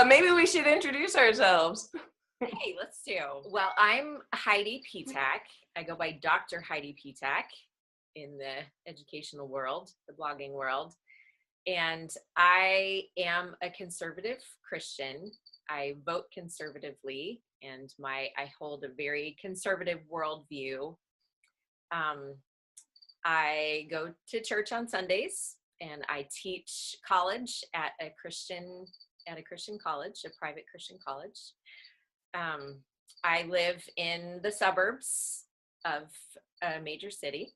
maybe we should introduce ourselves. Hey, let's do. Well, I'm Heidi Petak. I go by Dr. Heidi Petak in the educational world, the blogging world. And I am a conservative Christian. I vote conservatively, and I hold a very conservative worldview. I go to church on Sundays, and I teach college at a Christian college, a private Christian college. I live in the suburbs of a major city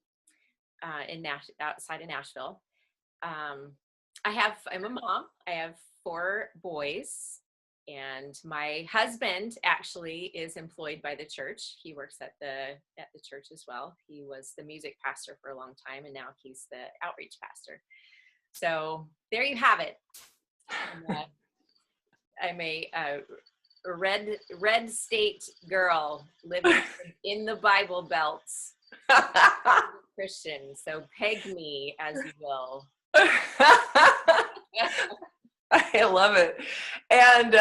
outside of Nashville. I'm a mom. I have 4 boys, and my husband actually is employed by the church. He works at the church as well. He was the music pastor for a long time, and now he's the outreach pastor. So there you have it. I'm a red state girl living in the Bible Belt. Christian, so peg me as you will. I love it. And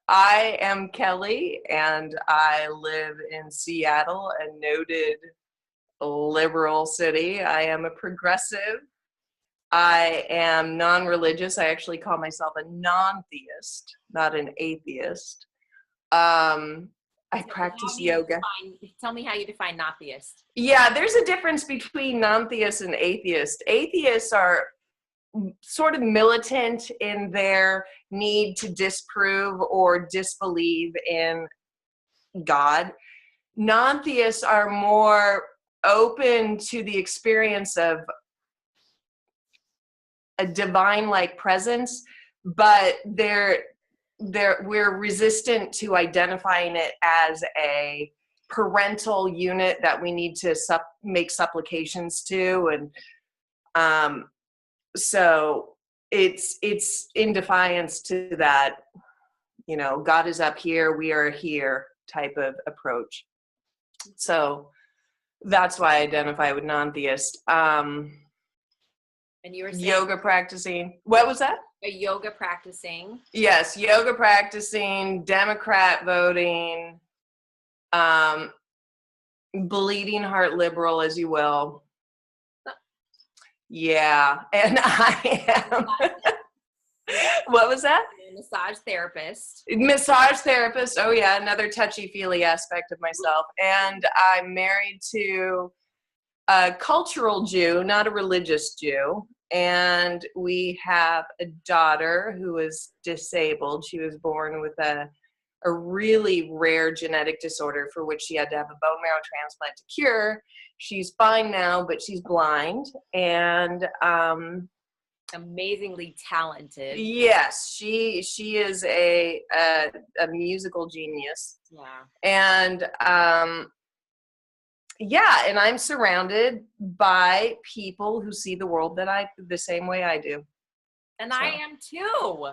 I am Kelly, and I live in Seattle, a noted liberal city. I am a progressive. I am non-religious. I actually call myself a non-theist, not an atheist. I practice yoga. Tell me how you define non-theist. Yeah, there's a difference between non-theist and atheist. Atheists are sort of militant in their need to disprove or disbelieve in God. Non-theists are more open to the experience of a divine-like presence, but we're resistant to identifying it as a parental unit that we need to make supplications to, and so it's in defiance to that, God is up here, we are here type of approach. So that's why I identify with non-theist. And you were saying yoga practicing. What was that? A yoga practicing. Yes, yoga practicing, Democrat voting, bleeding heart liberal, as you will. Yeah, and I am. What was that? Massage therapist. Massage therapist. Oh yeah, another touchy-feely aspect of myself. And I'm married to a cultural Jew, not a religious Jew. And we have a daughter who is disabled. She was born with a really rare genetic disorder for which she had to have a bone marrow transplant to cure. She's fine now, but she's blind and amazingly talented. Yes, she is a musical genius. Yeah. And and I'm surrounded by people who see the world the same way I do. And so. I am too.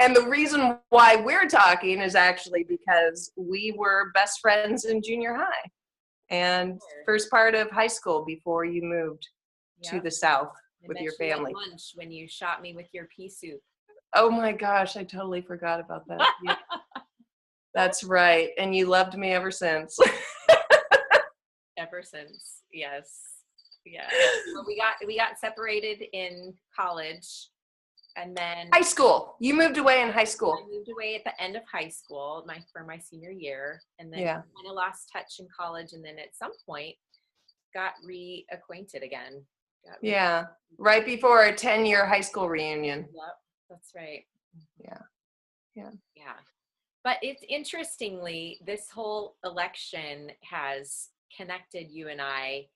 And the reason why we're talking is actually because we were best friends in junior high and first part of high school before you moved to the South with your family. At lunch when you shot me with your pea soup. Oh my gosh, I totally forgot about that. Yeah. That's right. And you loved me ever since. Ever since, yes. Yeah. Well, we got separated in college, and then high school. You moved away in high school. I moved away at the end of high school, for my senior year, and then kind of lost touch in college, and then at some point got reacquainted again. Right before a 10-year high school reunion. Yep, that's right. Yeah. But it's interestingly, this whole election has connected you and I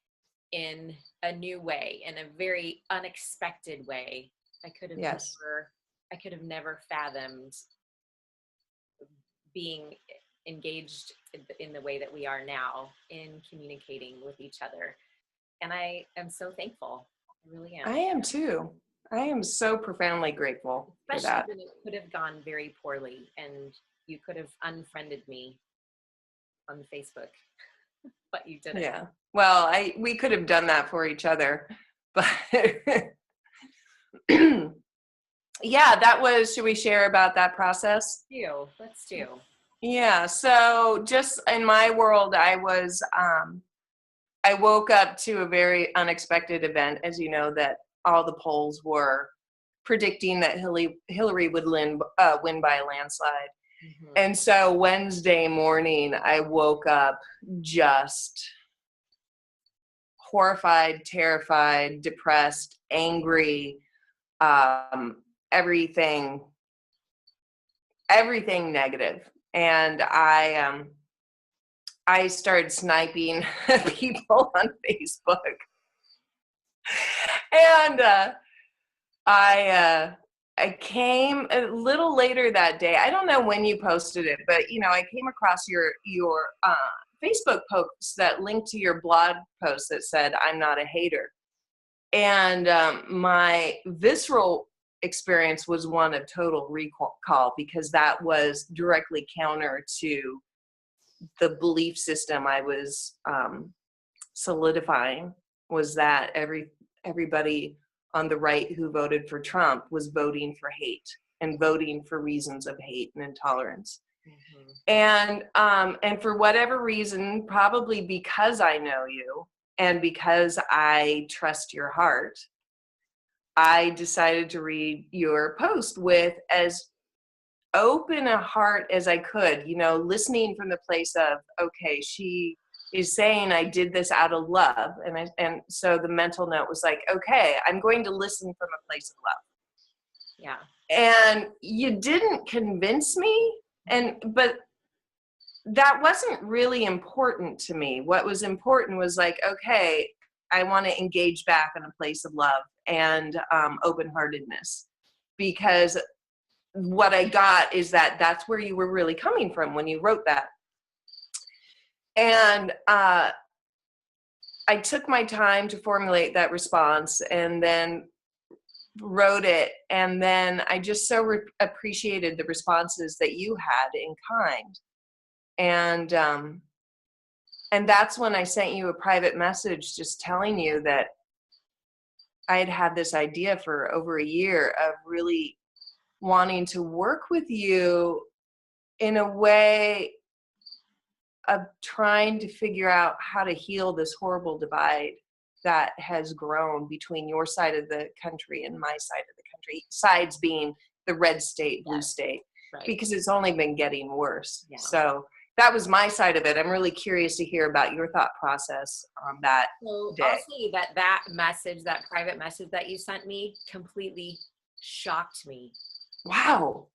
in a new way, in a very unexpected way. I could have never fathomed being engaged in the way that we are now in communicating with each other. And I am so thankful. I really am. I am too. I am so profoundly grateful for that. Especially when it could have gone very poorly and you could have unfriended me on Facebook, but you didn't. Yeah. Well, we could have done that for each other, but should we share about that process? Let's do. Yeah. So just in my world, I woke up to a very unexpected event, as you know, that all the polls were predicting that Hillary would win by a landslide. Mm-hmm. And so Wednesday morning, I woke up just horrified, terrified, depressed, angry, everything negative. And I started sniping people on Facebook. And I came a little later that day. I don't know when you posted it, but I came across your Facebook post that linked to your blog post that said, "I'm not a hater." And my visceral experience was one of total recall, because that was directly counter to the belief system I was solidifying, was that everybody on the right who voted for Trump was voting for hate and voting for reasons of hate and intolerance. Mm-hmm. And for whatever reason, probably because I know you and because I trust your heart, I decided to read your post with as open a heart as I could, listening from the place of, okay, she is saying I did this out of love. And so the mental note was like, okay, I'm going to listen from a place of love. Yeah. And you didn't convince me, but that wasn't really important to me. What was important was like, okay, I want to engage back in a place of love and open-heartedness, because what I got is that that's where you were really coming from when you wrote that. And I took my time to formulate that response and then wrote it. And then I just so appreciated the responses that you had in kind. And that's when I sent you a private message just telling you that I had this idea for over a year of really wanting to work with you in a way of trying to figure out how to heal this horrible divide that has grown between your side of the country and my side of the country, sides being the red state, blue state, right. Because it's only been getting worse. Yeah. So that was my side of it. I'm really curious to hear about your thought process on that day. I'll say that message, that private message that you sent me, completely shocked me. Wow.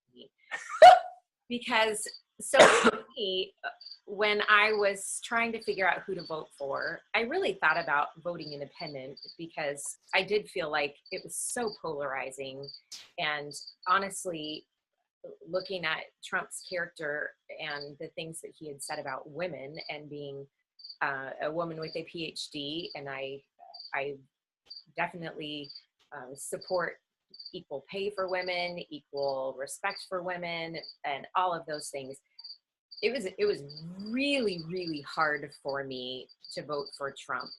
Because so for me, when I was trying to figure out who to vote for, I really thought about voting independent, because I did feel like it was so polarizing. And honestly, looking at Trump's character and the things that he had said about women, and being a woman with a PhD, and I definitely support equal pay for women, equal respect for women, and all of those things. It was really, really hard for me to vote for Trump.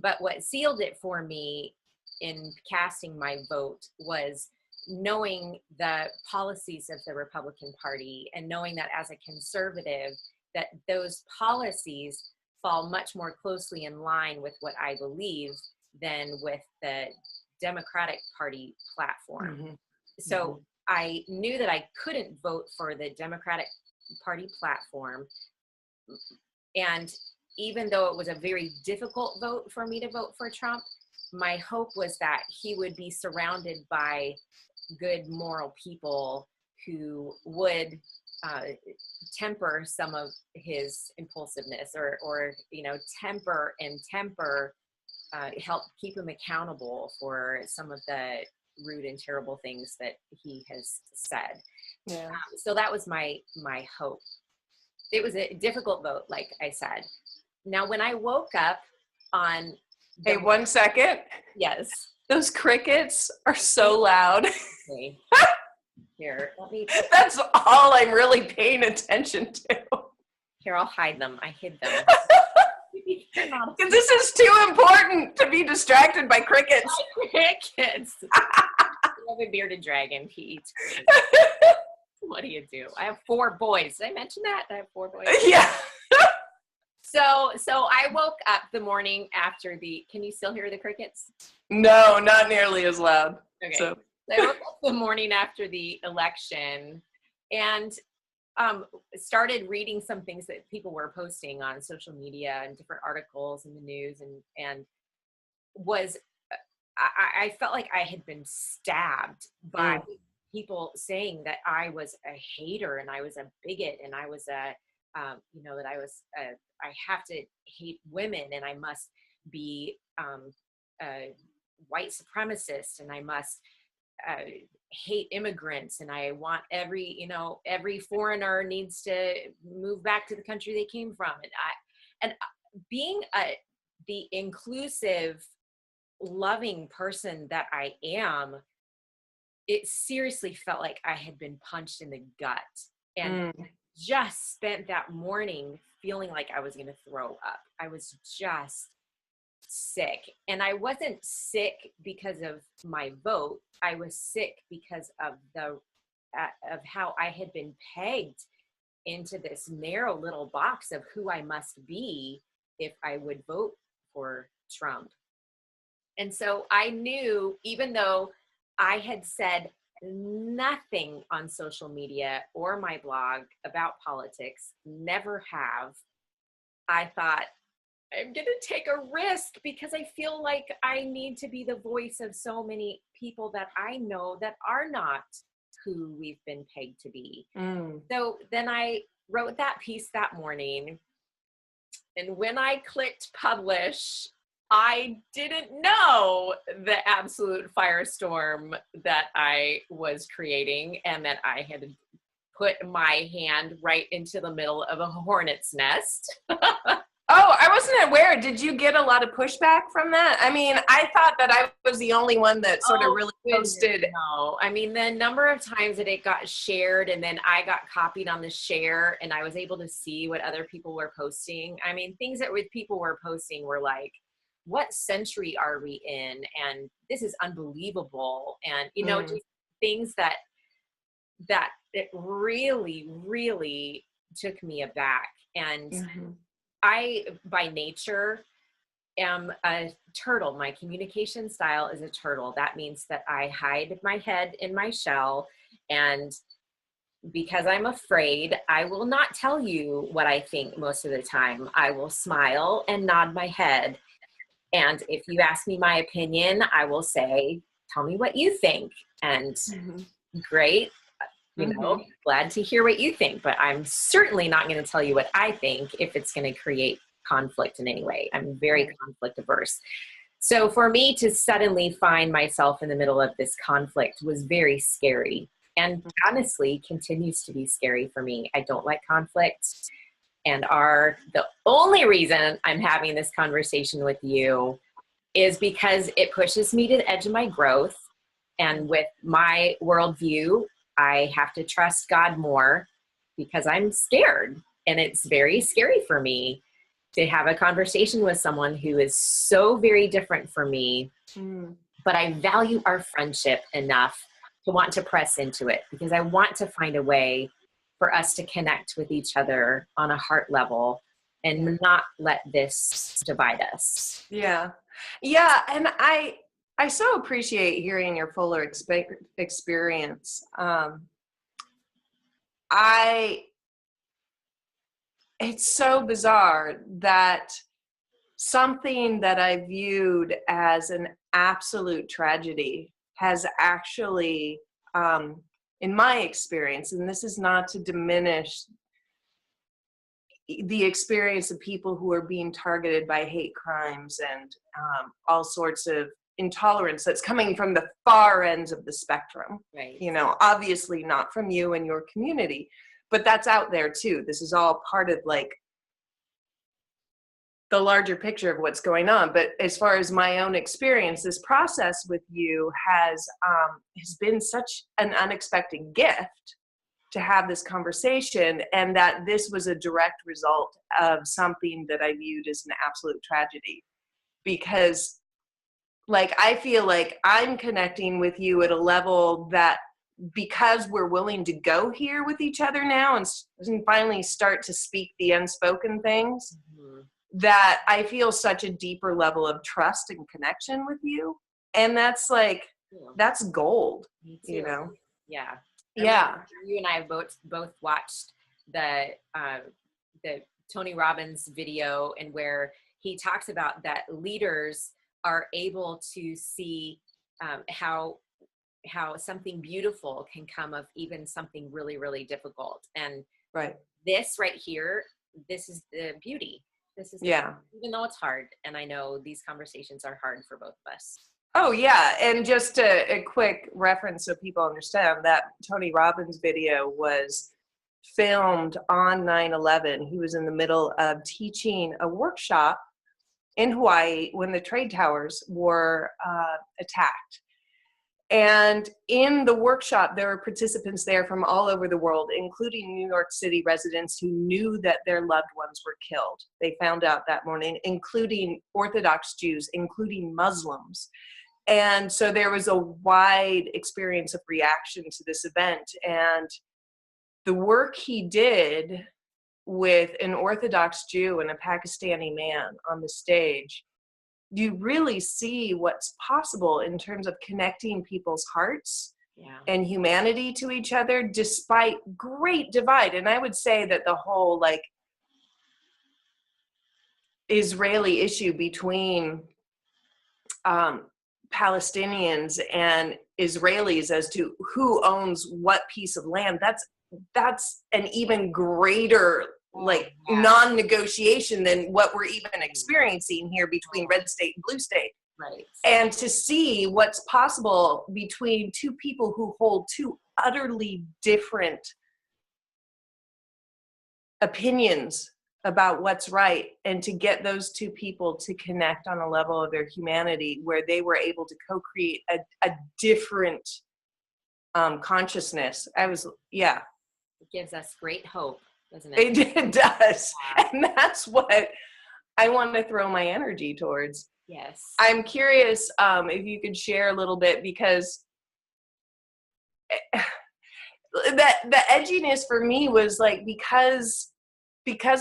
But what sealed it for me in casting my vote was knowing the policies of the Republican Party, and knowing that as a conservative, that those policies fall much more closely in line with what I believe than with the Democratic Party platform. Mm-hmm. So I knew that I couldn't vote for the Democratic Party platform. And even though it was a very difficult vote for me to vote for Trump, my hope was that he would be surrounded by good moral people who would temper some of his impulsiveness, or help keep him accountable for some of the rude and terrible things that he has said. Yeah. So that was my hope. It was a difficult vote, like I said. Now, when I woke up on... Hey, 1 second. Yes. Those crickets are so loud. Okay. Here, let me... That's all I'm really paying attention to. Here, I'll hide them. I hid them. Because this is too important to be distracted by crickets. Crickets. have a bearded dragon. He eats crickets. What do you do? I have 4 boys. Did I mention that? I have 4 boys. Yeah. So I woke up the morning after can you still hear the crickets? No, not nearly as loud. Okay. So I woke up the morning after the election and started reading some things that people were posting on social media and different articles in the news and I felt like I had been stabbed by people saying that I was a hater and I was a bigot and I was that I have to hate women and I must be a white supremacist and I must hate immigrants and I want every foreigner needs to move back to the country they came from. And being the inclusive, loving person that I am, it seriously felt like I had been punched in the gut and just spent that morning feeling like I was going to throw up. I was just sick. And I wasn't sick because of my vote. I was sick because of of how I had been pegged into this narrow little box of who I must be if I would vote for Trump. And so I knew, even though I had said nothing on social media or my blog about politics, never have, I thought, I'm going to take a risk because I feel like I need to be the voice of so many people that I know that are not who we've been pegged to be. So then I wrote that piece that morning. And when I clicked publish, I didn't know the absolute firestorm that I was creating and that I had put my hand right into the middle of a hornet's nest. Oh, I wasn't aware. Did you get a lot of pushback from that? I mean, I thought that I was the only one that sort of really posted. No, I mean, the number of times that it got shared and then I got copied on the share and I was able to see what other people were posting. I mean, things that people were posting were like, what century are we in? And this is unbelievable. And, just things that it really, really took me aback. And I, by nature, am a turtle. My communication style is a turtle. That means that I hide my head in my shell. And because I'm afraid, I will not tell you what I think most of the time. I will smile and nod my head. And if you ask me my opinion, I will say, tell me what you think. And great. Glad to hear what you think, but I'm certainly not going to tell you what I think if it's going to create conflict in any way. I'm very conflict averse. So for me to suddenly find myself in the middle of this conflict was very scary and honestly continues to be scary for me. I don't like conflict and the only reason I'm having this conversation with you is because it pushes me to the edge of my growth. And with my worldview, I have to trust God more because I'm scared. And it's very scary for me to have a conversation with someone who is so very different from me. But I value our friendship enough to want to press into it because I want to find a way for us to connect with each other on a heart level and not let this divide us. Yeah. Yeah. And I so appreciate hearing your fuller experience. It's so bizarre that something that I viewed as an absolute tragedy has actually, in my experience, and this is not to diminish the experience of people who are being targeted by hate crimes and all sorts of intolerance that's coming from the far ends of the spectrum. Right. Obviously not from you and your community, but that's out there too. This is all part of like the larger picture of what's going on. But as far as my own experience, this process with you has been such an unexpected gift to have this conversation, and that this was a direct result of something that I viewed as an absolute tragedy. Because like, I feel like I'm connecting with you at a level that, because we're willing to go here with each other now and finally start to speak the unspoken things, that I feel such a deeper level of trust and connection with you. And that's like, that's gold, you know? Yeah. Yeah. You and I both watched the Tony Robbins video, and where he talks about that leaders are able to see how something beautiful can come of even something really, really difficult. And this right here, this is the beauty. This is even though it's hard, and I know these conversations are hard for both of us. Oh yeah, and just a quick reference so people understand, that Tony Robbins video was filmed on 9/11. He was in the middle of teaching a workshop in Hawaii when the trade towers were attacked. And in the workshop, there were participants there from all over the world, including New York City residents who knew that their loved ones were killed. They found out that morning, including Orthodox Jews, including Muslims. And so there was a wide experience of reaction to this event. And the work he did with an Orthodox Jew and a Pakistani man on the stage, you really see what's possible in terms of connecting people's hearts and humanity to each other despite great divide. And I would say that the whole like Israeli issue between Palestinians and Israelis as to who owns what piece of land, that's an even greater like non-negotiation than what we're even experiencing here between red state and blue state. Right. And to see what's possible between two people who hold two utterly different opinions about what's right, and to get those two people to connect on a level of their humanity where they were able to co-create a different consciousness. It gives us great hope, doesn't it? It does. And that's what I want to throw my energy towards. Yes. I'm curious if you could share a little bit, because the edginess for me was like, because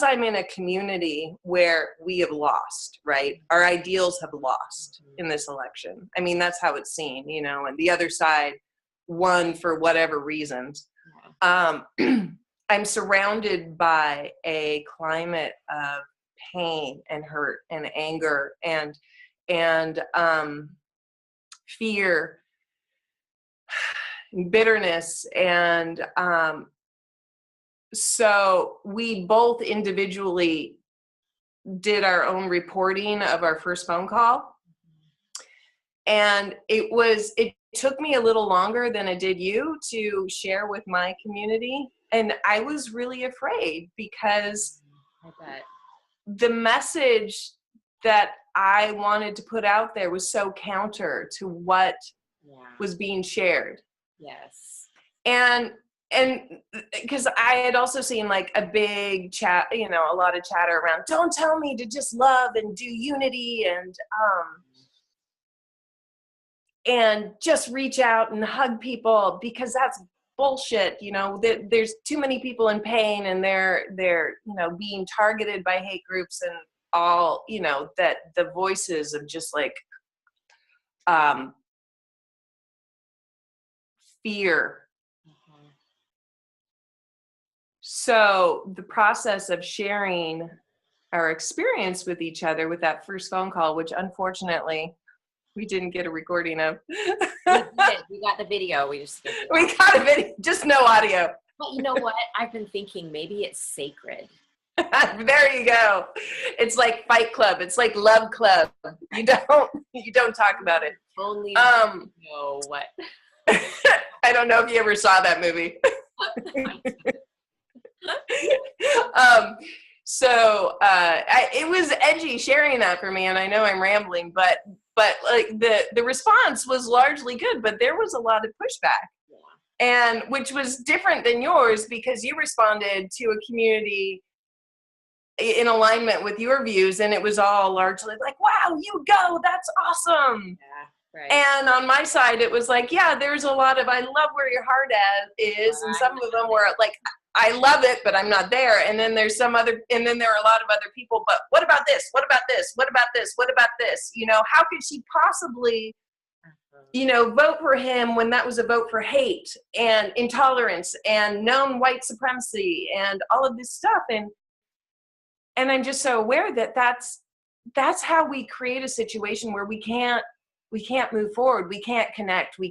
I'm in a community where we have lost, right? Our ideals have lost in this election. I mean, that's how it's seen, you know, and the other side won for whatever reasons. I'm surrounded by a climate of pain and hurt and anger and fear, bitterness, and so we both individually did our own reporting of our first phone call, and it took me a little longer than it did you to share with my community. And I was really afraid, because the message that I wanted to put out there was so counter to what was being shared. Yes. And because I had also seen like a big chat, you know, a lot of chatter around, don't tell me to just love and do unity and just reach out and hug people, because that's bullshit. You know, there's too many people in pain, and they're you know, being targeted by hate groups and all, you know, that the voices of just like fear. So the process of sharing our experience with each other with that first phone call, which unfortunately we didn't get a recording of. We did. We got the video. We got a video, just no audio. But you know what? I've been thinking maybe it's sacred. There you go. It's like Fight Club. It's like Love Club. You don't talk about it. Only you know what. I don't know if you ever saw that movie. It was edgy sharing that for me, and I know I'm rambling, but like the response was largely good, but there was a lot of pushback, and which was different than yours, because you responded to a community in alignment with your views, and it was all largely like, wow, you go, that's awesome. Right. And on my side, it was like, yeah, there's a lot of, I love where your heart is. And some of them were like, I love it, but I'm not there. And then there's some other, and then there are a lot of other people, but what about this? What about this? What about this? What about this? You know, how could she possibly, you know, vote for him when that was a vote for hate and intolerance and known white supremacy and all of this stuff? And I'm just so aware that that's how we create a situation where we can't move forward. We can't connect. We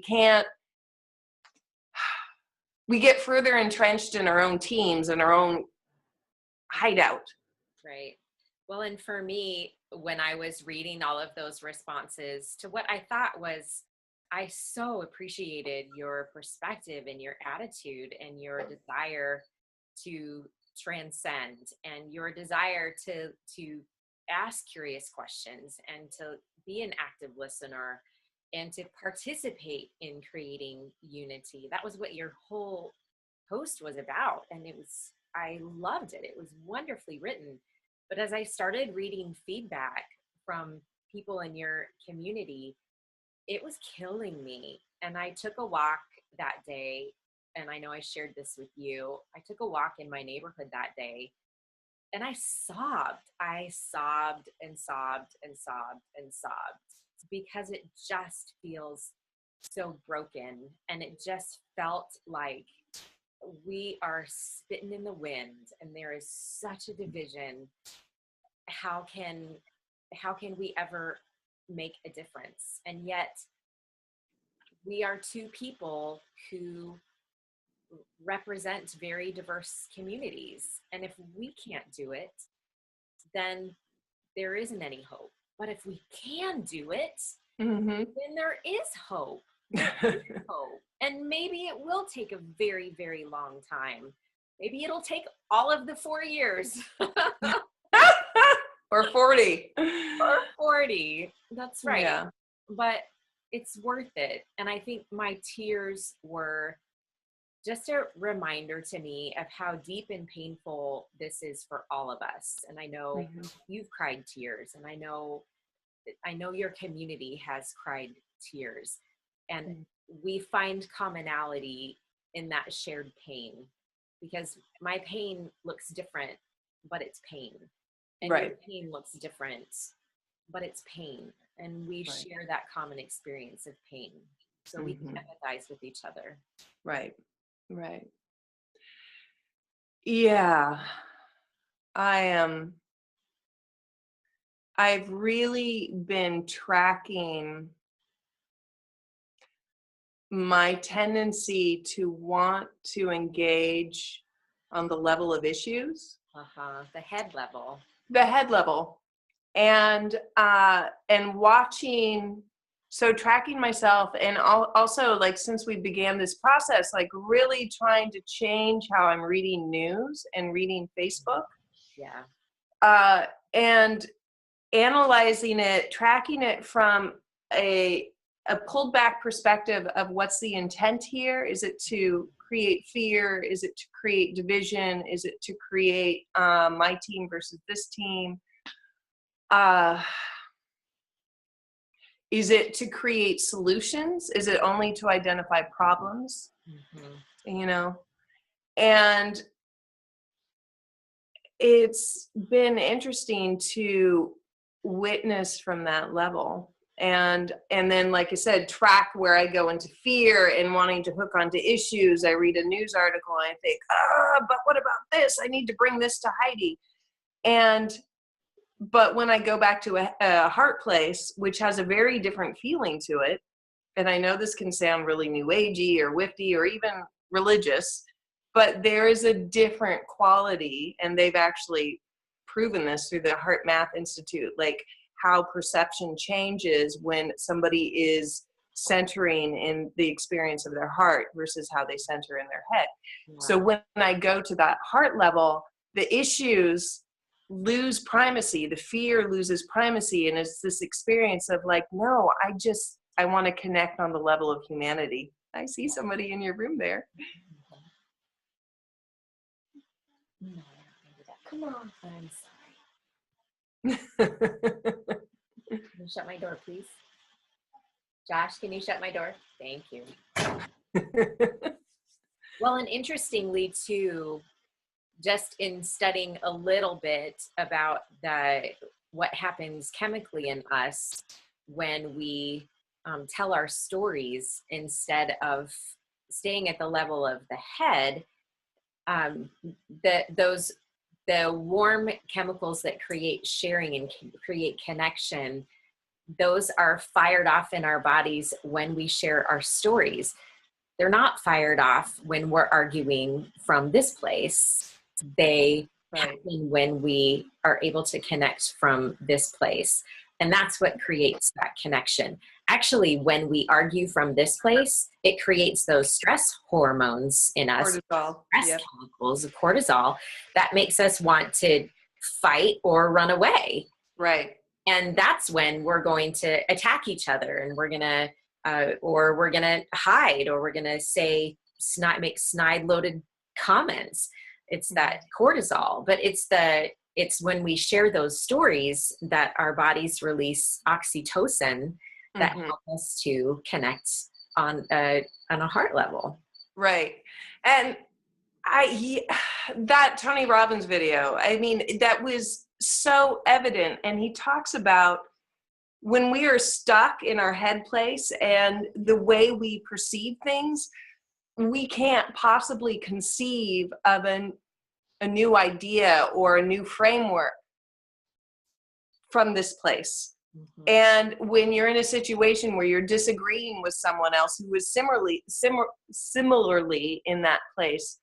get further entrenched in our own teams and our own hideout. Right. Well, and for me, when I was reading all of those responses to what I thought was, I so appreciated your perspective and your attitude and your desire to transcend and your desire to ask curious questions and to be an active listener and to participate in creating unity. That was what your whole post was about. And I loved it. It was wonderfully written. But as I started reading feedback from people in your community, it was killing me. And I took a walk that day, and I know I shared this with you. I took a walk in my neighborhood that day, and I sobbed. I sobbed and sobbed and sobbed and sobbed because it just feels so broken. And it just felt like we are spitting in the wind and there is such a division. How can we ever make a difference? And yet we are two people who represent very diverse communities. And if we can't do it, then there isn't any hope. But if we can do it, then there is hope. There is hope. And maybe it will take a very, very long time. Maybe it'll take all of the 4 years. Or 40. Or 40. That's right. Yeah. But it's worth it. And I think my tears were just a reminder to me of how deep and painful this is for all of us. And I know you've cried tears, and I know your community has cried tears, and we find commonality in that shared pain, because my pain looks different, but it's pain. And your pain looks different, but it's pain. And we share that common experience of pain. So we can empathize with each other. Right. Yeah. I've really been tracking my tendency to want to engage on the level of issues. The head level. And watching, so tracking myself, and also, like, since we began this process, like really trying to change how I'm reading news and reading Facebook. Yeah. And analyzing it, tracking it from a pulled back perspective of what's the intent here. Is it to create fear? Is it to create division? Is it to create my team versus this team? Is it to create solutions? Is it only to identify problems? You know, and it's been interesting to witness from that level. And then, like I said, track where I go into fear and wanting to hook onto issues. I read a news article and I think, but what about this? I need to bring this to Heidi. But when I go back to a heart place, which has a very different feeling to it, and I know this can sound really new agey or whiffy or even religious, but there is a different quality, and they've actually proven this through the Heart Math Institute, like how perception changes when somebody is centering in the experience of their heart versus how they center in their head. Wow. So when I go to that heart level, the issues lose primacy, the fear loses primacy, and it's this experience of like, no, I want to connect on the level of humanity. I see somebody in your room there. No, come on. I'm sorry. Can you shut my door, please? Josh, can you shut my door? Thank you. Well, and interestingly too, just in studying a little bit about what happens chemically in us when we tell our stories instead of staying at the level of the head, the warm chemicals that create sharing and create connection, those are fired off in our bodies when we share our stories. They're not fired off when we're arguing from this place. They happen when we are able to connect from this place. And that's what creates that connection. Actually, when we argue from this place, it creates those stress hormones in us, Cortisol. stress chemicals, cortisol, that makes us want to fight or run away. Right. And that's when we're going to attack each other, and we're going to hide, or we're going to say, make snide loaded comments. It's that cortisol, but it's when we share those stories that our bodies release oxytocin that help us to connect on a heart level. Right. And that Tony Robbins video, I mean, that was so evident. And he talks about when we are stuck in our head place and the way we perceive things, we can't possibly conceive of a new idea or a new framework from this place. And when you're in a situation where you're disagreeing with someone else who is similarly in that place,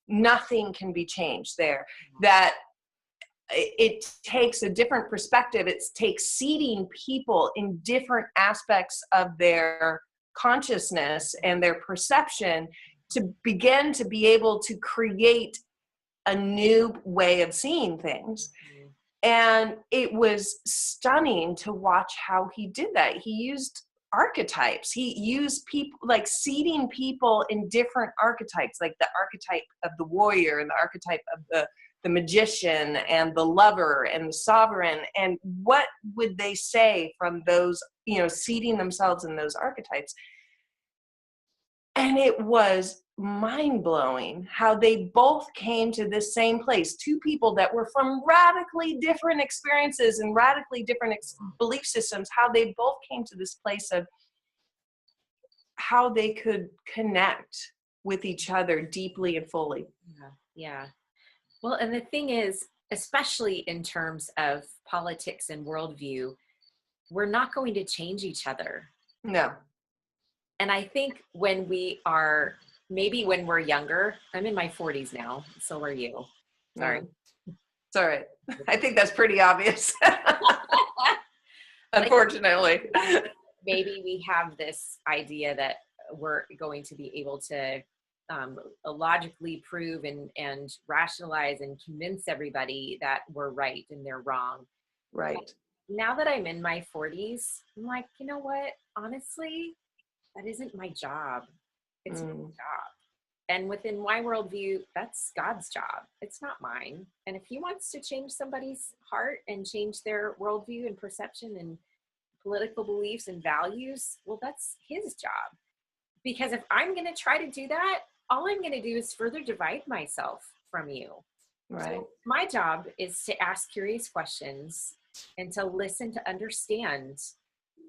nothing can be changed there. That it takes a different perspective. It takes seating people in different aspects of their consciousness and their perception to begin to be able to create a new way of seeing things. And it was stunning to watch how he did that. He used archetypes. He used people, like seating people in different archetypes, like the archetype of the warrior and the archetype of the magician and the lover and the sovereign. And what would they say from those, seating themselves in those archetypes? And it was mind-blowing how they both came to this same place. Two people that were from radically different experiences and radically different belief systems, how they both came to this place of how they could connect with each other deeply and fully. Yeah. Well, and the thing is, especially in terms of politics and worldview, we're not going to change each other. No. And I think when when we're younger, I'm in my 40s now, so are you. Sorry. It's all right. I think that's pretty obvious. Unfortunately. Maybe we have this idea that we're going to be able to logically prove and rationalize and convince everybody that we're right and they're wrong. Right. But now that I'm in my 40s, I'm like, you know what? Honestly, that isn't my job. It's my job. And within my worldview, that's God's job. It's not mine. And if he wants to change somebody's heart and change their worldview and perception and political beliefs and values, well, that's his job. Because if I'm going to try to do that, all I'm going to do is further divide myself from you. Right. So my job is to ask curious questions and to listen, to understand,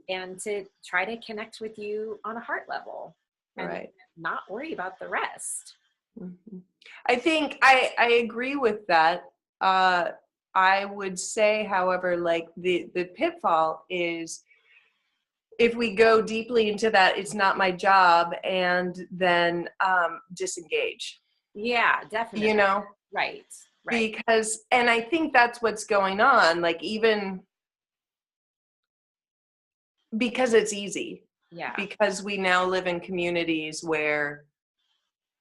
and to try to connect with you on a heart level and not worry about the rest. I think I agree with that. I would say, however, like the pitfall is if we go deeply into that, it's not my job, and then disengage. Yeah, definitely. Right. Because, and I think that's what's going on, like even because it's easy. Yeah. Because we now live in communities where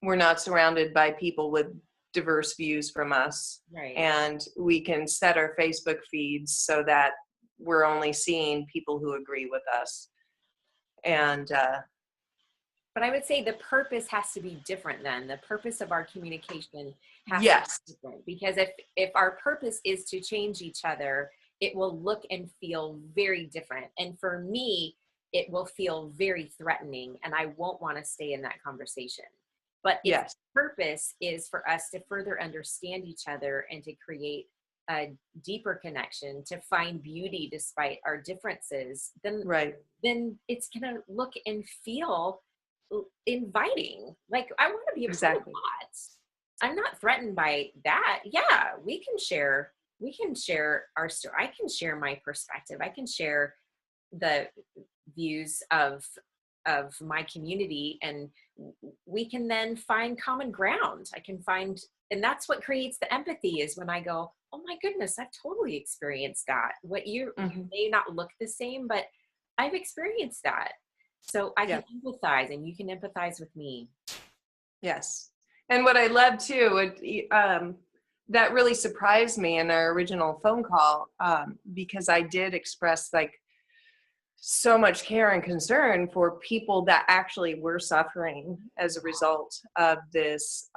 we're not surrounded by people with diverse views from us. Right. And we can set our Facebook feeds so that we're only seeing people who agree with us. And but I would say the purpose has to be different then. The purpose of our communication has to be different. Because if our purpose is to change each other, it will look and feel very different. And for me, it will feel very threatening and I won't want to stay in that conversation. But if Yes. the purpose is for us to further understand each other and to create a deeper connection, to find beauty despite our differences, then it's going to look and feel inviting. Like, I want to be a part of that. I'm not threatened by that. Yeah, we can share our story. I can share my perspective. I can share the views of my community, and we can then find common ground. And that's what creates the empathy, is when I go, oh my goodness, I've totally experienced that. You may not look the same, but I've experienced that. So I can empathize, and you can empathize with me. Yes. And what I love too, that really surprised me in our original phone call, because I did express like so much care and concern for people that actually were suffering as a result of this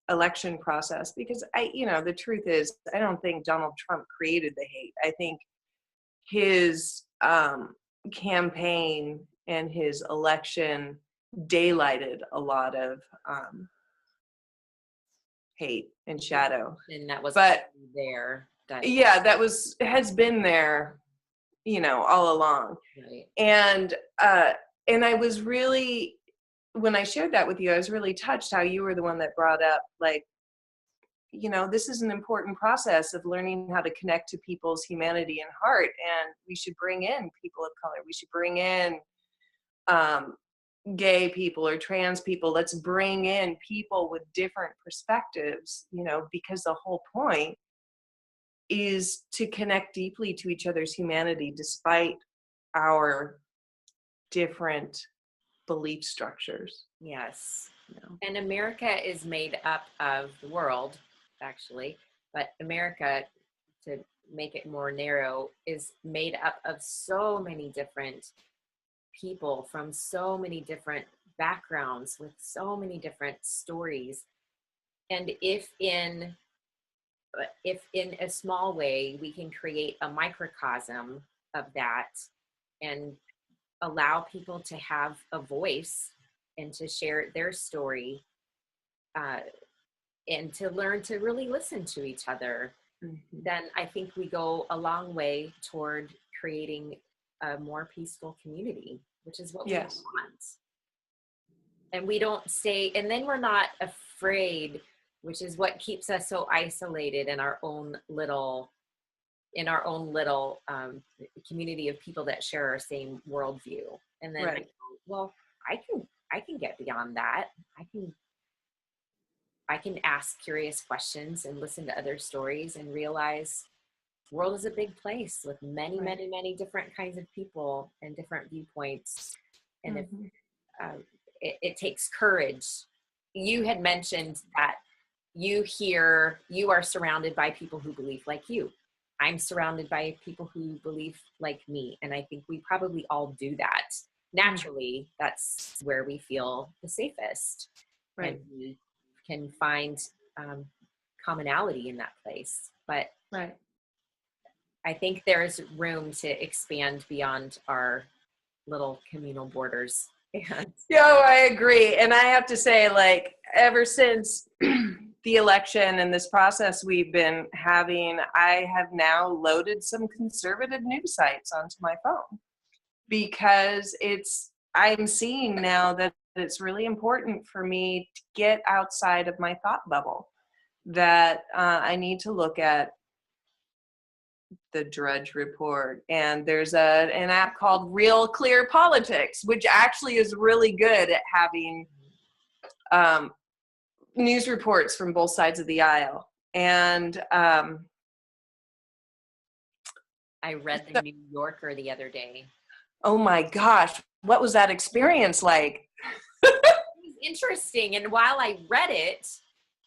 election process. Because the truth is, I don't think Donald Trump created the hate. I think his campaign and his election daylighted a lot of hate and shadow. And that was there. Has been there, all along. Right. And I was really, when I shared that with you, I was really touched how you were the one that brought up, like, this is an important process of learning how to connect to people's humanity and heart. And we should bring in people of color. We should bring in gay people or trans people. Let's bring in people with different perspectives, because the whole point is to connect deeply to each other's humanity despite our different belief structures. Yes. And America is made up of the world, actually, but America, to make it more narrow, is made up of so many different people from so many different backgrounds with so many different stories. And if in a small way we can create a microcosm of that and allow people to have a voice and to share their story, and to learn to really listen to each other, then I think we go a long way toward creating a more peaceful community, which is what we want. And we don't stay, and then we're not afraid, which is what keeps us so isolated in our own little community of people that share our same worldview. And then, I can get beyond that. I can ask curious questions and listen to other stories and realize the world is a big place with many, many, many different kinds of people and different viewpoints. And it takes courage. You had mentioned that you are surrounded by people who believe like you. I'm surrounded by people who believe like me. And I think we probably all do that. Naturally, that's where we feel the safest. Right. And we can find commonality in that place. But I think there's room to expand beyond our little communal borders. I agree. And I have to say, like, ever since the election and this process we've been having, I have now loaded some conservative news sites onto my phone, because I'm seeing now that it's really important for me to get outside of my thought bubble, that I need to look at the Drudge Report, and there's an app called Real Clear Politics, which actually is really good at having news reports from both sides of the aisle. And I read the New Yorker the other day. Oh my gosh, what was that experience like? It was interesting, and while I read it,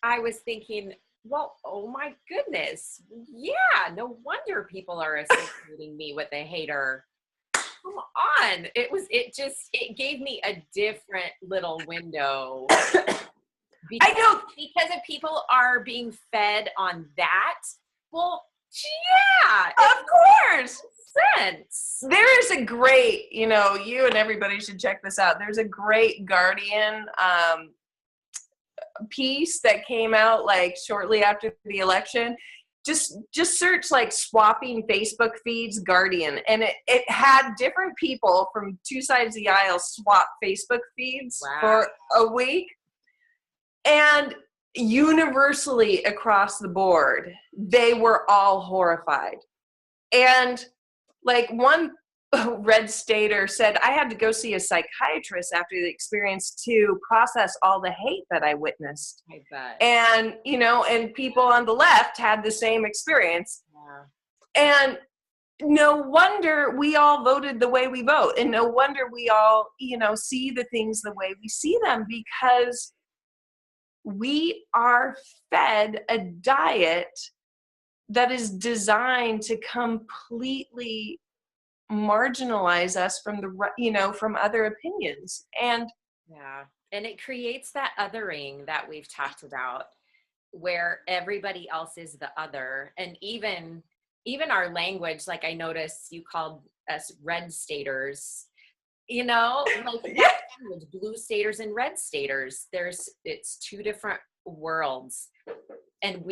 I was thinking, well, oh my goodness, yeah, no wonder people are associating me with a hater. Come on. It gave me a different little window. Because if people are being fed on that, well, Yeah, Of course. sense. There is a great, you and everybody should check this out. There's a great Guardian piece that came out like shortly after the election. Just search like swapping Facebook feeds Guardian, and it had different people from two sides of the aisle swap Facebook feeds for a week, and universally across the board they were all horrified. And like one red stater said, I had to go see a psychiatrist after the experience to process all the hate that I witnessed. I bet. And, and people on the left had the same experience. Yeah. And no wonder we all voted the way we vote. And no wonder we all, see the things the way we see them, because we are fed a diet that is designed to completely marginalize us from from other opinions. And it creates that othering that we've talked about, where everybody else is the other. And even our language, like I noticed you called us red staters, like that language, blue staters and red staters. It's two different worlds. And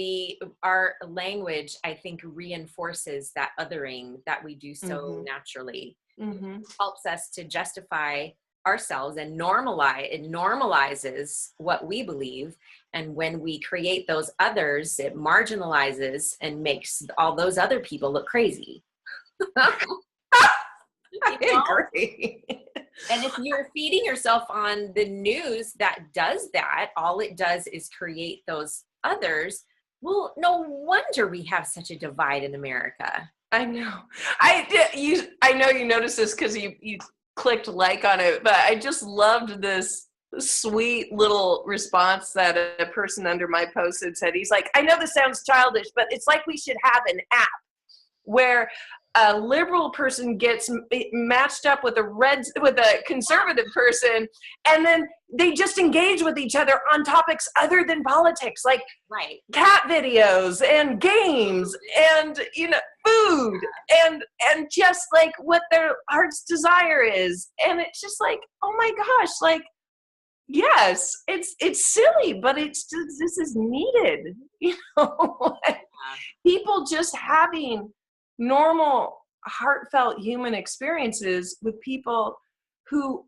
our language, I think, reinforces that othering that we do so naturally. Helps us to justify ourselves and normalizes what we believe. And when we create those others, it marginalizes and makes all those other people look crazy. I agree. And if you're feeding yourself on the news that does that, all it does is create those others. Well, no wonder we have such a divide in America. I know. I know you noticed this because you clicked like on it, but I just loved this sweet little response that a person under my post had said. He's like, I know this sounds childish, but it's like we should have an app where a liberal person gets matched up with a conservative person, and then they just engage with each other on topics other than politics, like cat videos and games and food and just like what their heart's desire is. And it's just like, oh my gosh, like, yes, it's silly, but this is needed. People just having normal, heartfelt human experiences with people who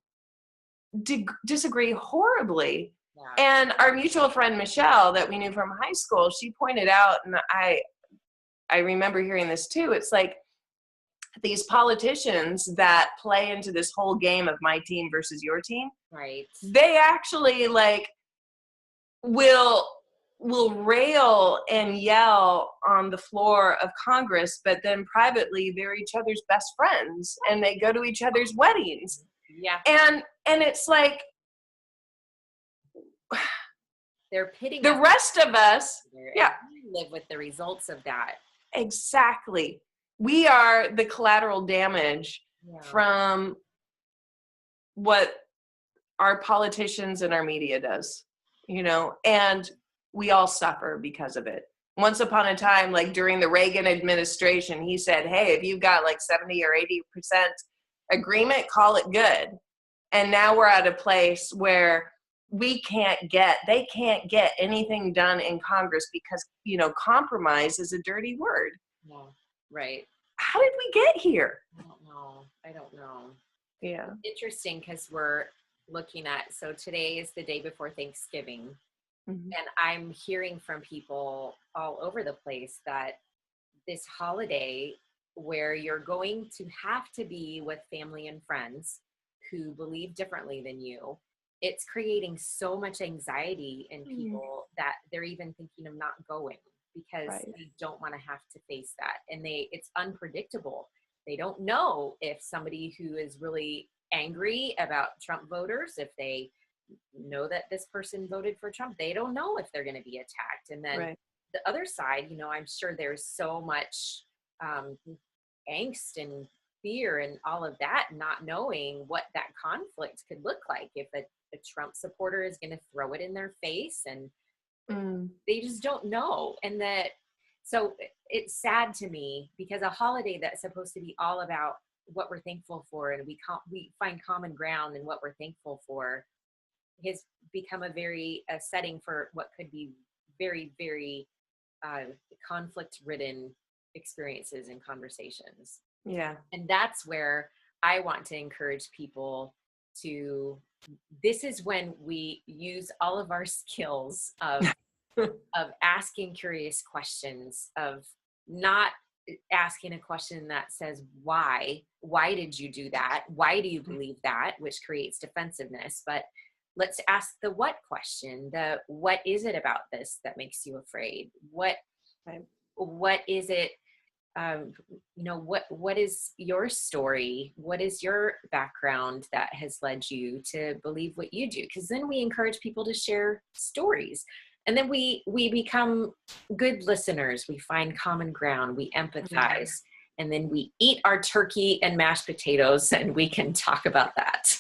disagree horribly. Yeah. And our mutual friend Michelle, that we knew from high school, she pointed out, and I remember hearing this too, it's like these politicians that play into this whole game of my team versus your team, right? They actually like will rail and yell on the floor of Congress, but then privately they're each other's best friends and they go to each other's weddings. Yeah. And it's like they're pitting the rest of us. Yeah. Live with the results of that. Exactly. We are the collateral damage from what our politicians and our media does, and we all suffer because of it. Once upon a time, like during the Reagan administration, he said, hey, if you've got like 70 or 80% agreement, call it good. And now we're at a place where they can't get anything done in Congress because, compromise is a dirty word. Yeah, right. How did we get here? I don't know. Yeah. Interesting, because we're looking at, so today is the day before Thanksgiving. Mm-hmm. And I'm hearing from people all over the place that this holiday where you're going to have to be with family and friends who believe differently than you, it's creating so much anxiety in people that they're even thinking of not going because they don't want to have to face that. And it's unpredictable. They don't know if somebody who is really angry about Trump voters, if they know that this person voted for Trump, they don't know if they're going to be attacked. And then the other side, I'm sure there's so much angst and fear and all of that, not knowing what that conflict could look like if a Trump supporter is going to throw it in their face, and they just don't know. And so it's sad to me because a holiday that's supposed to be all about what we're thankful for, and we find common ground in what we're thankful for, has become a setting for what could be very, very conflict-ridden experiences and conversations. Yeah. And that's where I want to encourage people to, this is when we use all of our skills of asking curious questions, of not asking a question that says, why did you do that? Why do you believe that? Which creates defensiveness. But let's ask the what question, the what is it about this that makes you afraid? What is it? What is your story? What is your background that has led you to believe what you do? Because then we encourage people to share stories. And then we become good listeners. We find common ground. We empathize. And then we eat our turkey and mashed potatoes, and we can talk about that.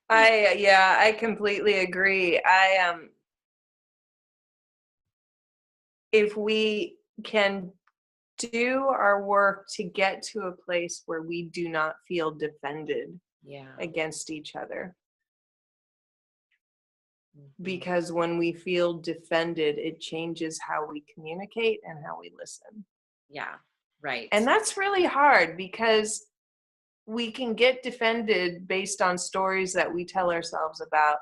I completely agree. If we can do our work to get to a place where we do not feel defended against each other. Because when we feel defended, it changes how we communicate and how we listen. Yeah, right. And that's really hard because we can get defended based on stories that we tell ourselves about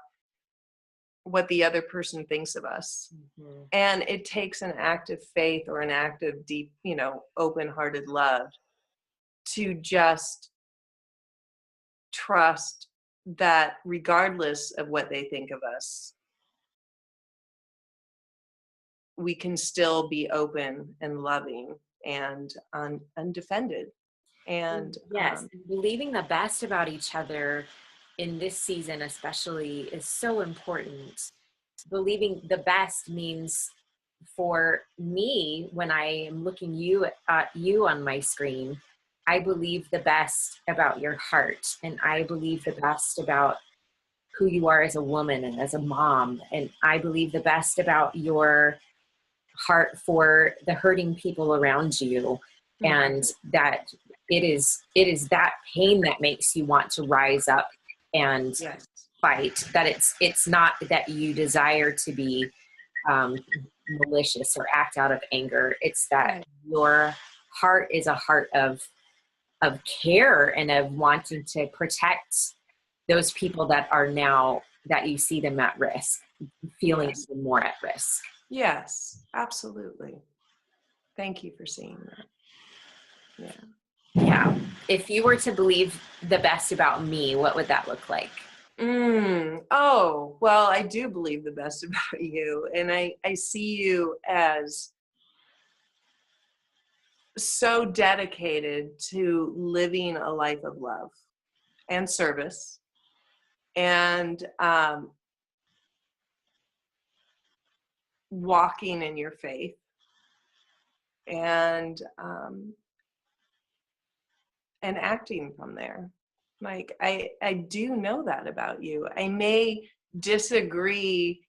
what the other person thinks of us. Mm-hmm. And it takes an act of faith or an act of deep, open-hearted love to just trust that regardless of what they think of us, we can still be open and loving and undefended. And yes, believing the best about each other in this season especially is so important. Believing the best means, for me, when I am looking at you on my screen, I believe the best about your heart, and I believe the best about who you are as a woman and as a mom, and I believe the best about your heart for the hurting people around you, and that it is that pain that makes you want to rise up and fight. That it's not that you desire to be malicious or act out of anger. It's that your heart is a heart of care and of wanting to protect those people that are now, that you see them at risk, feeling even more at risk. Yes, absolutely. Thank you for seeing that. Yeah. If you were to believe the best about me, what would that look like? Oh, well, I do believe the best about you. And I see you as so dedicated to living a life of love and service and walking in your faith and acting from there. Like, I do know that about you. I may disagree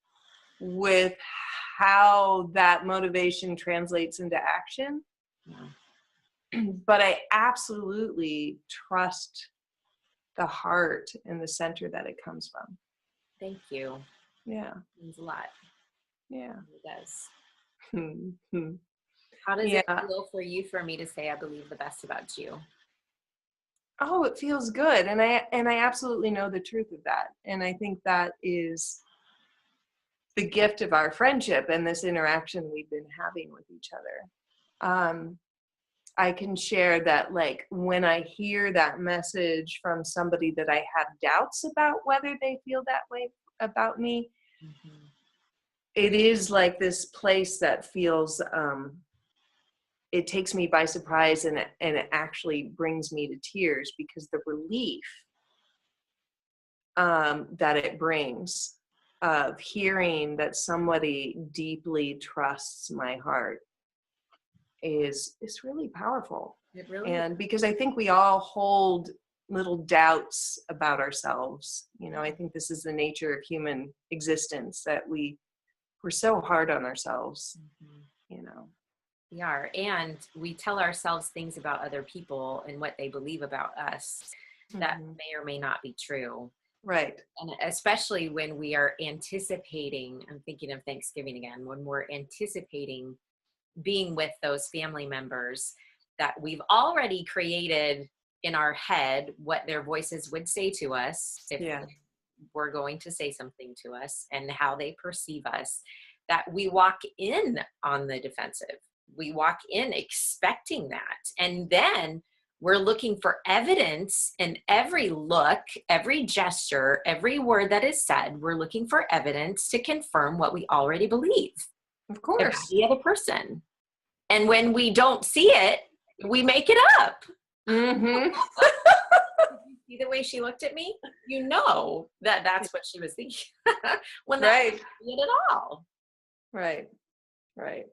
with how that motivation translates into action, but I absolutely trust the heart and the center that it comes from. Thank you. Yeah. It means a lot. Yeah. It does. How does it feel for you, for me to say I believe the best about you? Oh, it feels good. And I absolutely know the truth of that. And I think that is the gift of our friendship and this interaction we've been having with each other. I can share that, like, when I hear that message from somebody that I have doubts about whether they feel that way about me, it is like this place that feels, it takes me by surprise, and it actually brings me to tears, because the relief that it brings of hearing that somebody deeply trusts my heart is really powerful. It really and because I think we all hold little doubts about ourselves. I think this is the nature of human existence, that we're so hard on ourselves. We are. And we tell ourselves things about other people and what they believe about us that may or may not be true. Right. And especially when we are anticipating, I'm thinking of Thanksgiving again, when we're anticipating being with those family members that we've already created in our head what their voices would say to us if we're going to say something to us, and how they perceive us, that we walk in on the defensive. We walk in expecting that. And then we're looking for evidence in every look, every gesture, every word that is said. We're looking for evidence to confirm what we already believe. Of course. About the other person. And when we don't see it, we make it up. Mm-hmm. See the way she looked at me? You know that that's what she was thinking. When Right. That's not it at all. Right. Right.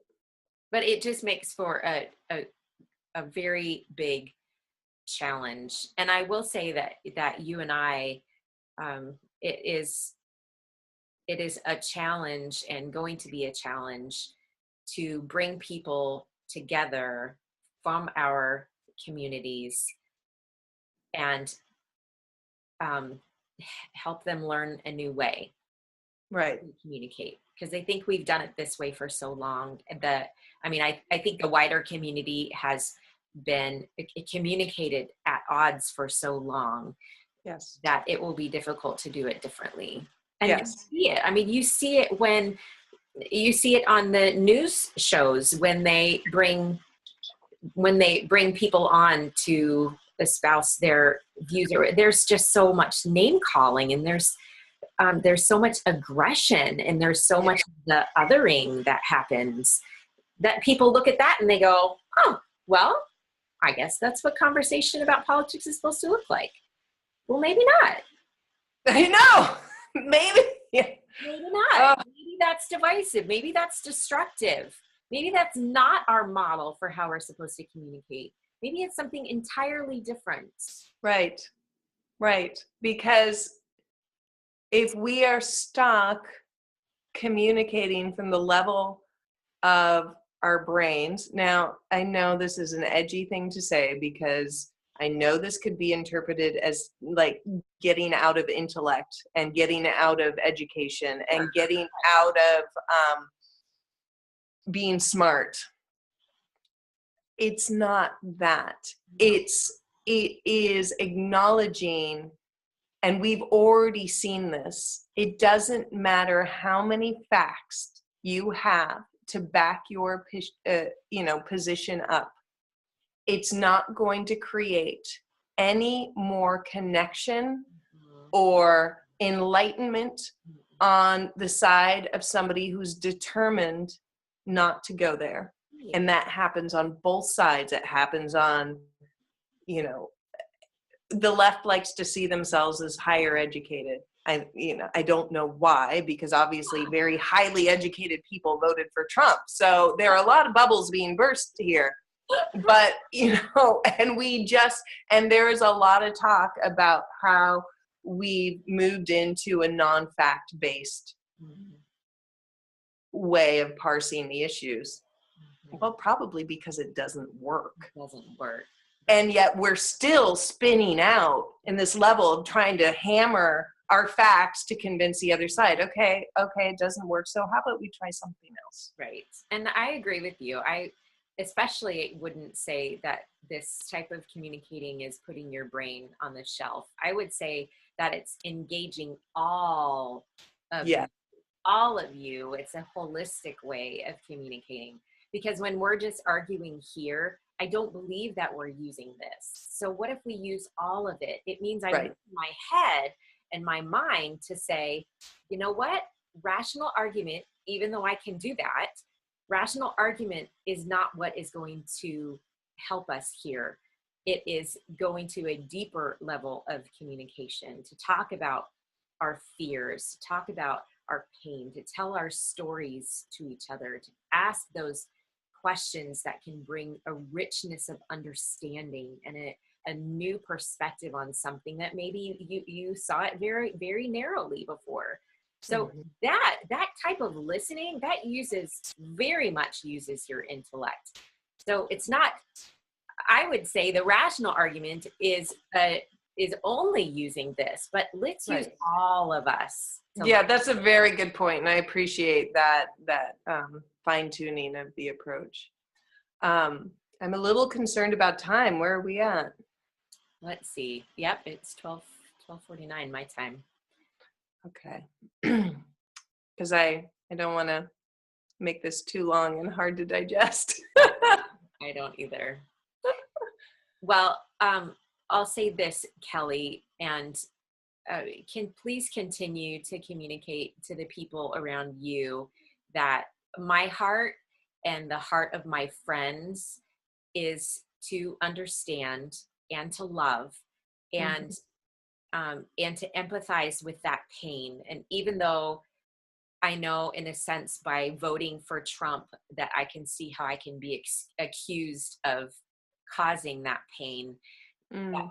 But it just makes for a very big challenge. And I will say that you and I, it is a challenge, and going to be a challenge, to bring people together from our communities and help them learn a new way Right. to communicate, because they think we've done it this way for so long. I think the wider community has been communicated at odds for so long, Yes. that it will be difficult to do it differently. And Yes. you see it. I mean, you see it when you see it on the news shows when they bring people on to espouse their views. There's just so much name calling, and there's so much aggression, and there's so much of the othering that happens, that people look at that and they go, oh, well, I guess that's what conversation about politics is supposed to look like. Well, maybe not. I know. Maybe. Maybe not. Maybe that's divisive. Maybe that's destructive. Maybe that's not our model for how we're supposed to communicate. Maybe it's something entirely different. Right. Right. Because if we are stuck communicating from the level of our brains, now I know this is an edgy thing to say, because I know this could be interpreted as like getting out of intellect and getting out of education and getting out of being smart. It's not that. It is acknowledging, and we've already seen this. It doesn't matter how many facts you have to back your position up. It's not going to create any more connection or enlightenment on the side of somebody who's determined not to go there. And that happens on both sides. It happens on, the left likes to see themselves as higher educated. I don't know why, because obviously very highly educated people voted for Trump. So there are a lot of bubbles being burst here. But, and there is a lot of talk about how we've moved into a non-fact based way of parsing the issues. Well, probably because it doesn't work. And yet we're still spinning out in this level of trying to hammer our facts to convince the other side. Okay, it doesn't work. So how about we try something else? Right. And I agree with you. I especially wouldn't say that this type of communicating is putting your brain on the shelf. I would say that it's engaging all of you. It's a holistic way of communicating. Because when we're just arguing here, I don't believe that we're using this. So what if we use all of it? It means I'm using my head and my mind to say, you know what? Rational argument, even though I can do that, rational argument is not what is going to help us here. It is going to a deeper level of communication, to talk about our fears, to talk about our pain, to tell our stories to each other, to ask those questions that can bring a richness of understanding and a new perspective on something that maybe you saw it very, very narrowly before. So that type of listening, that very much uses your intellect. So it's not, I would say the rational argument is only using this, but let's use all of us. Yeah, that's a very good point, and I appreciate that fine-tuning of the approach. I'm a little concerned about time. Where are we at? Let's see. Yep, it's 12:49 my time. Okay. Because I don't want to make this too long and hard to digest. I don't either. Well, I'll say this, Kelly, and can please continue to communicate to the people around you that my heart and the heart of my friends is to understand and to love and to empathize with that pain. And even though I know, in a sense, by voting for Trump, that I can see how I can be accused of causing that pain, that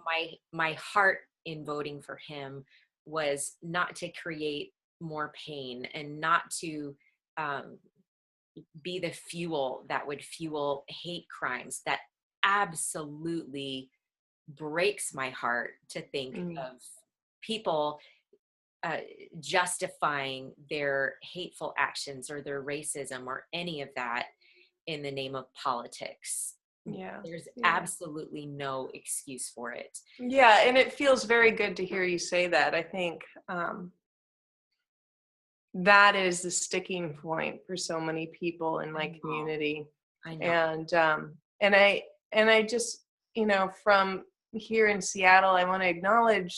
my heart in voting for him was not to create more pain and not to be the fuel that would fuel hate crimes. That absolutely breaks my heart to think of people justifying their hateful actions or their racism or any of that in the name of politics. Yeah. There's absolutely no excuse for it. Yeah, and it feels very good to hear you say that. I think that is the sticking point for so many people in my community. I know. And I just, from here in Seattle, I want to acknowledge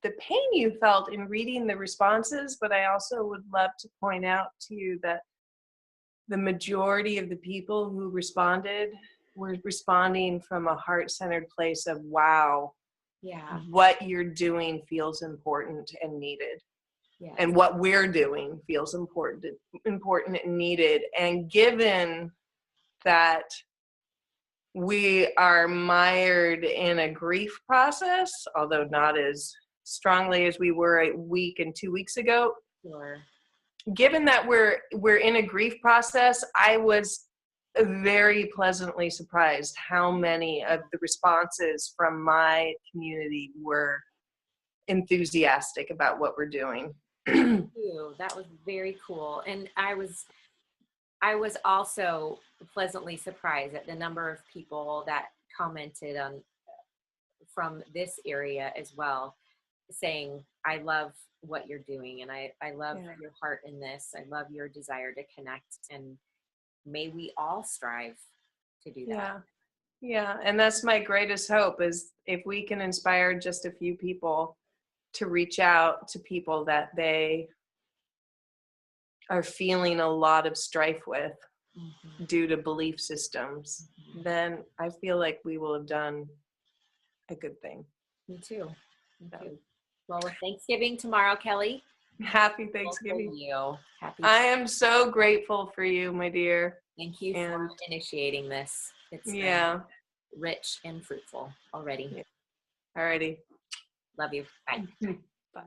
the pain you felt in reading the responses, but I also would love to point out to you that the majority of the people who responded were responding from a heart-centered place of, wow, what you're doing feels important and needed. Yeah. And what we're doing feels important and needed. And given that we are mired in a grief process, although not as strongly as we were a week and 2 weeks ago, given that we're in a grief process, I was very pleasantly surprised how many of the responses from my community were enthusiastic about what we're doing. Thank you. That was very cool. And I was also pleasantly surprised at the number of people that commented on from this area as well, saying, I love what you're doing, and I love your heart in this. I love your desire to connect, and may we all strive to do that. Yeah, and that's my greatest hope, is if we can inspire just a few people to reach out to people that they are feeling a lot of strife with due to belief systems, then I feel like we will have done a good thing. Me too. Well, with Thanksgiving tomorrow, Kelly. Happy Thanksgiving. You. I am so grateful for you, my dear. Thank you for initiating this. It's rich and fruitful already. Alrighty. Love you. Bye. Bye.